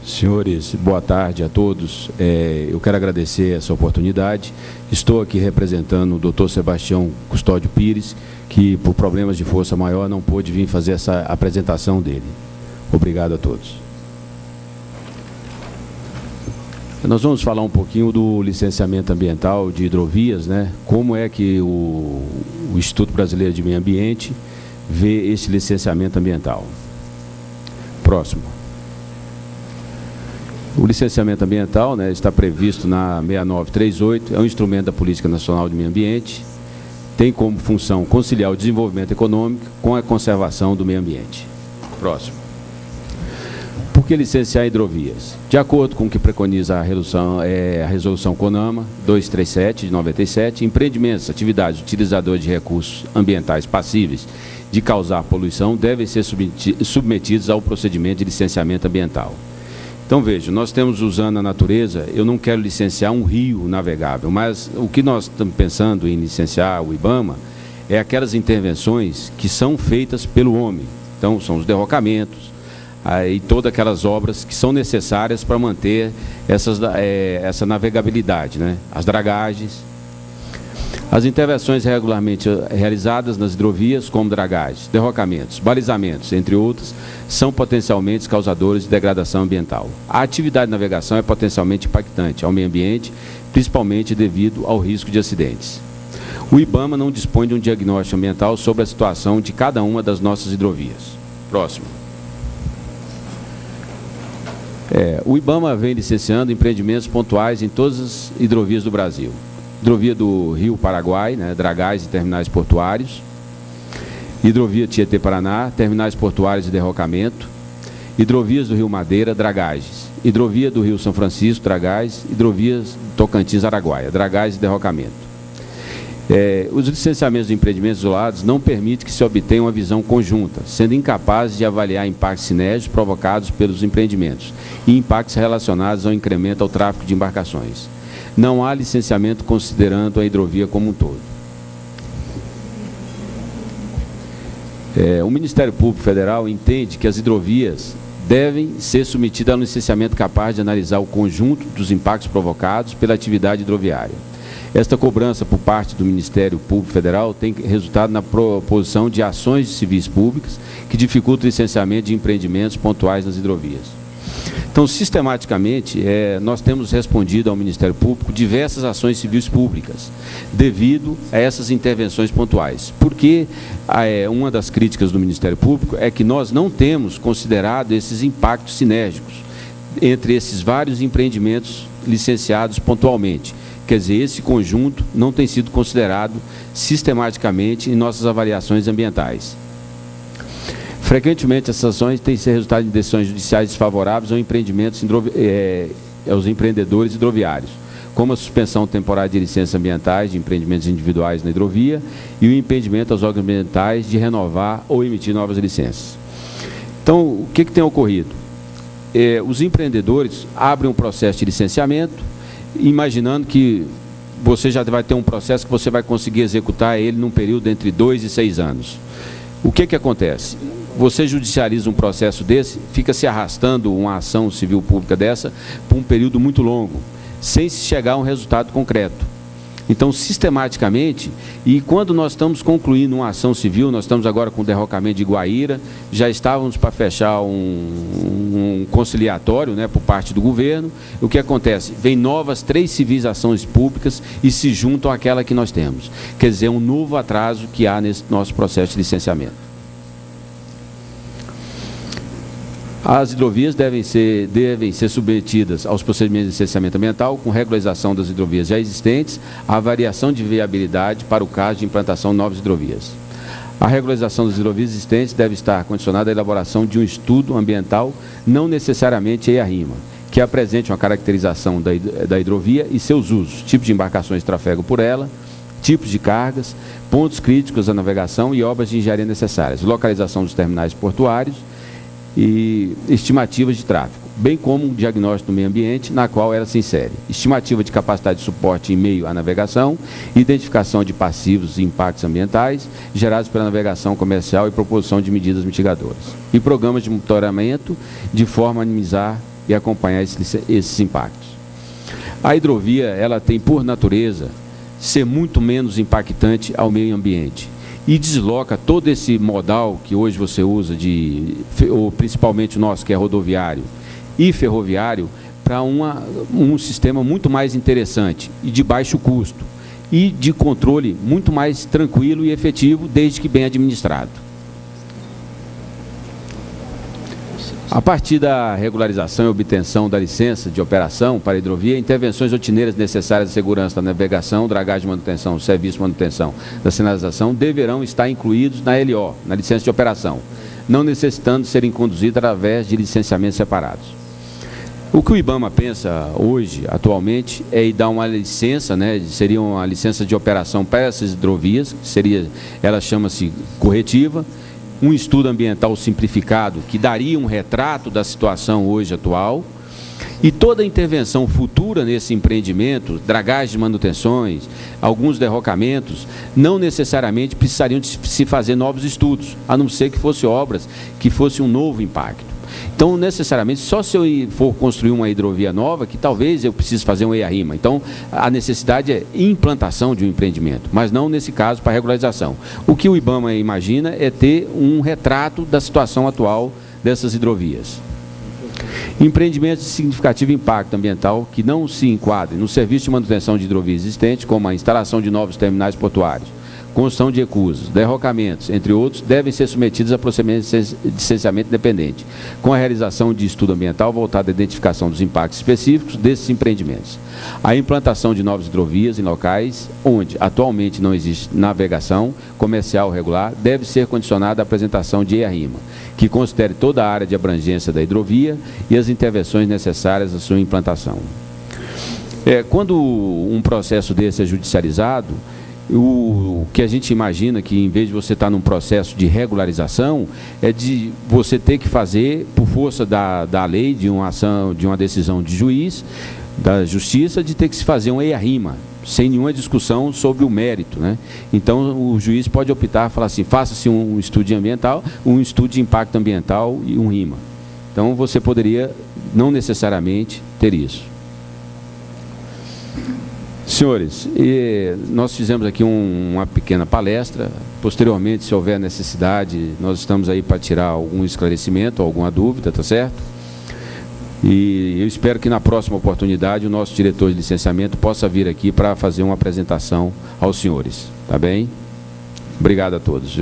Senhores, boa tarde a todos. Eu quero agradecer essa oportunidade. Estou aqui representando o Dr. Sebastião Custódio Pires, que por problemas de força maior não pôde vir fazer essa apresentação dele. Obrigado a todos. Nós vamos falar um pouquinho do licenciamento ambiental de hidrovias, né? Como é que o Instituto Brasileiro de Meio Ambiente vê esse licenciamento ambiental. Próximo. O licenciamento ambiental, né, está previsto na 6938, é um instrumento da Política Nacional de Meio Ambiente, tem como função conciliar o desenvolvimento econômico com a conservação do meio ambiente. Próximo. Por que licenciar hidrovias? De acordo com o que preconiza a resolução CONAMA 237 de 97, empreendimentos, atividades utilizadoras de recursos ambientais passíveis de causar poluição devem ser submetidos ao procedimento de licenciamento ambiental. Então, veja, nós temos usando a natureza, eu não quero licenciar um rio navegável, mas o que nós estamos pensando em licenciar o IBAMA é aquelas intervenções que são feitas pelo homem. Então, são os derrocamentos e todas aquelas obras que são necessárias para manter essa navegabilidade, né? As dragagens. As intervenções regularmente realizadas nas hidrovias, como dragagens, derrocamentos, balizamentos, entre outros, são potencialmente causadores de degradação ambiental. A atividade de navegação é potencialmente impactante ao meio ambiente, principalmente devido ao risco de acidentes. O IBAMA não dispõe de um diagnóstico ambiental sobre a situação de cada uma das nossas hidrovias. Próximo. O IBAMA vem licenciando empreendimentos pontuais em todas as hidrovias do Brasil. Hidrovia do Rio Paraguai, né, dragais e terminais portuários. Hidrovia Tietê-Paraná, terminais portuários e derrocamento. Hidrovias do Rio Madeira, dragagens. Hidrovia do Rio São Francisco, dragais. Hidrovias Tocantins-Araguaia, dragais e derrocamento. Os licenciamentos de empreendimentos isolados não permitem que se obtenha uma visão conjunta, sendo incapazes de avaliar impactos sinérgicos provocados pelos empreendimentos e impactos relacionados ao incremento ao tráfego de embarcações. Não há licenciamento considerando a hidrovia como um todo. O Ministério Público Federal entende que as hidrovias devem ser submetidas a um licenciamento capaz de analisar o conjunto dos impactos provocados pela atividade hidroviária. Esta cobrança por parte do Ministério Público Federal tem resultado na proposição de ações de civis públicas que dificultam o licenciamento de empreendimentos pontuais nas hidrovias. Então, sistematicamente, nós temos respondido ao Ministério Público diversas ações civis públicas, devido a essas intervenções pontuais. Porque uma das críticas do Ministério Público é que nós não temos considerado esses impactos sinérgicos entre esses vários empreendimentos licenciados pontualmente. Quer dizer, esse conjunto não tem sido considerado sistematicamente em nossas avaliações ambientais. Frequentemente, essas ações têm sido resultado de decisões judiciais desfavoráveis aos empreendedores hidroviários, como a suspensão temporária de licenças ambientais de empreendimentos individuais na hidrovia e o impedimento aos órgãos ambientais de renovar ou emitir novas licenças. Então, o que tem ocorrido? Os empreendedores abrem um processo de licenciamento, imaginando que você já vai ter um processo que você vai conseguir executar ele num período entre 2 e 6 anos. O que acontece? Você judicializa um processo desse, fica se arrastando uma ação civil pública dessa por um período muito longo, sem se chegar a um resultado concreto. Então, sistematicamente, e quando nós estamos concluindo uma ação civil, nós estamos agora com o derrocamento de Guaíra, já estávamos para fechar um conciliatório, né, por parte do governo. O que acontece? Vem novas 3 civis ações públicas e se juntam àquela que nós temos. Quer dizer, um novo atraso que há nesse nosso processo de licenciamento. As hidrovias devem ser submetidas aos procedimentos de licenciamento ambiental com regularização das hidrovias já existentes, a avaliação de viabilidade para o caso de implantação de novas hidrovias. A regularização das hidrovias existentes deve estar condicionada à elaboração de um estudo ambiental, não necessariamente EIA-RIMA, que apresente uma caracterização da hidrovia e seus usos, tipos de embarcações que trafegam por ela, tipos de cargas, pontos críticos da navegação e obras de engenharia necessárias, localização dos terminais portuários, e estimativas de tráfego, bem como um diagnóstico do meio ambiente na qual ela se insere, estimativa de capacidade de suporte em meio à navegação, identificação de passivos e impactos ambientais gerados pela navegação comercial e proposição de medidas mitigadoras, e programas de monitoramento de forma a minimizar e acompanhar esses impactos. A hidrovia, ela tem por natureza ser muito menos impactante ao meio ambiente e desloca todo esse modal que hoje você usa, ou principalmente o nosso, que é rodoviário e ferroviário, para um sistema muito mais interessante e de baixo custo e de controle muito mais tranquilo e efetivo, desde que bem administrado. A partir da regularização e obtenção da licença de operação para a hidrovia, intervenções rotineiras necessárias à segurança da navegação, dragagem de manutenção, serviço de manutenção da sinalização deverão estar incluídos na LO, na licença de operação, não necessitando serem conduzidas através de licenciamentos separados. O que o IBAMA pensa hoje, atualmente, é em dar uma licença, seria uma licença de operação para essas hidrovias, ela chama-se corretiva, um estudo ambiental simplificado que daria um retrato da situação hoje atual, e toda intervenção futura nesse empreendimento, dragagem de manutenções, alguns derrocamentos, não necessariamente precisariam de se fazer novos estudos, a não ser que fossem obras que fosse um novo impacto. Então, necessariamente, só se eu for construir uma hidrovia nova, que talvez eu precise fazer um EIA-RIMA. Então, a necessidade é implantação de um empreendimento, mas não nesse caso para regularização. O que o IBAMA imagina é ter um retrato da situação atual dessas hidrovias. Empreendimentos de significativo impacto ambiental que não se enquadrem no serviço de manutenção de hidrovia existente, como a instalação de novos terminais portuários, construção de recursos, derrocamentos, entre outros, devem ser submetidos a procedimento de licenciamento independente, com a realização de estudo ambiental voltado à identificação dos impactos específicos desses empreendimentos. A implantação de novas hidrovias em locais onde atualmente não existe navegação comercial regular deve ser condicionada à apresentação de EIA-RIMA, que considere toda a área de abrangência da hidrovia e as intervenções necessárias à sua implantação. Quando um processo desse é judicializado, o que a gente imagina que, em vez de você estar num processo de regularização, é de você ter que fazer, por força da lei, de uma ação, de uma decisão de juiz, da justiça, de ter que se fazer um EIA-RIMA, sem nenhuma discussão sobre o mérito, Então, o juiz pode optar, falar assim, faça-se um estudo ambiental, um estudo de impacto ambiental e um RIMA. Então, você poderia, não necessariamente, ter isso. Senhores, nós fizemos aqui uma pequena palestra. Posteriormente, se houver necessidade, nós estamos aí para tirar algum esclarecimento, alguma dúvida, tá certo? E eu espero que na próxima oportunidade o nosso diretor de licenciamento possa vir aqui para fazer uma apresentação aos senhores, tá bem? Obrigado a todos.